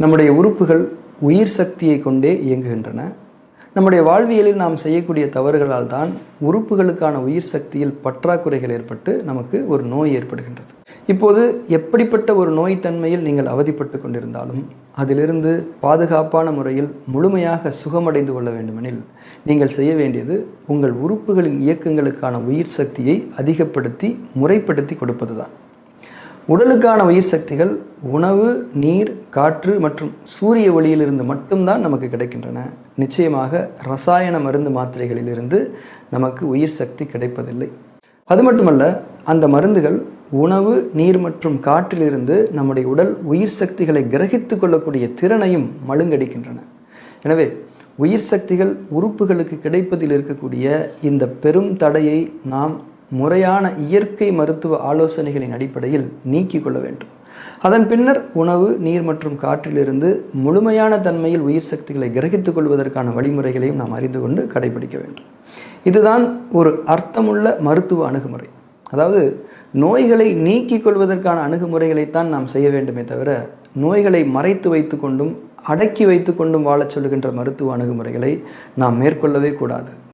நம்முடைய உறுப்புகள் உயிர் சக்தியை கொண்டே இயங்குகின்றன. நம்முடைய வாழ்வியலில் நாம் செய்யக்கூடிய தவறுகளால் தான் உறுப்புகளுக்கான உயிர் சக்தியில் பற்றாக்குறைகள் ஏற்பட்டு நமக்கு ஒரு நோய் ஏற்படுகின்றது. இப்போது எப்படிப்பட்ட ஒரு நோய் தன்மையில் நீங்கள் அவதிப்பட்டு கொண்டிருந்தாலும் அதிலிருந்து பாதுகாப்பான முறையில் முழுமையாக சுகமடைந்து கொள்ள வேண்டுமெனில் நீங்கள் செய்ய வேண்டியது உங்கள் உறுப்புகளின் இயக்கங்களுக்கான உயிர் சக்தியை அதிகப்படுத்தி முறைப்படுத்தி கொடுப்பது தான். உடலுக்கான உயிர் சக்திகள் உணவு, நீர், காற்று மற்றும் சூரிய ஒளியிலிருந்து மட்டும்தான் நமக்கு கிடைக்கின்றன. நிச்சயமாக ரசாயன மருந்து மாத்திரைகளிலிருந்து நமக்கு உயிர் சக்தி கிடைப்பதில்லை. அது மட்டுமல்ல, அந்த மருந்துகள் உணவு, நீர் மற்றும் காற்றிலிருந்து நம்முடைய உடல் உயிர் சக்திகளை கிரகித்து கொள்ளக்கூடிய திறனையும் மழுங்கடிக்கின்றன. எனவே உயிர் சக்திகள் உறுப்புகளுக்கு கிடைப்பதில் இருக்கக்கூடிய இந்த பெரும் தடையை நாம் முறையான இயற்கை மருத்துவ ஆலோசனைகளின் அடிப்படையில் நீக்கிக் கொள்ள வேண்டும். அதன் பின்னர் உணவு, நீர் மற்றும் காற்றிலிருந்து முழுமையான தன்மையில் உயிர் சக்திகளை கிரகித்துக் கொள்வதற்கான வழிமுறைகளையும் நாம் அறிந்து கொண்டு கடைபிடிக்க வேண்டும். இதுதான் ஒரு அர்த்தமுள்ள மருத்துவ அணுகுமுறை. அதாவது நோய்களை நீக்கிக் கொள்வதற்கான அணுகுமுறைகளைத்தான் நாம் செய்ய வேண்டுமே தவிர நோய்களை மறைத்து வைத்து கொண்டும் அடக்கி வைத்து கொண்டும் வாழச் சொல்லுகின்ற மருத்துவ அணுகுமுறைகளை நாம் மேற்கொள்ளவே கூடாது.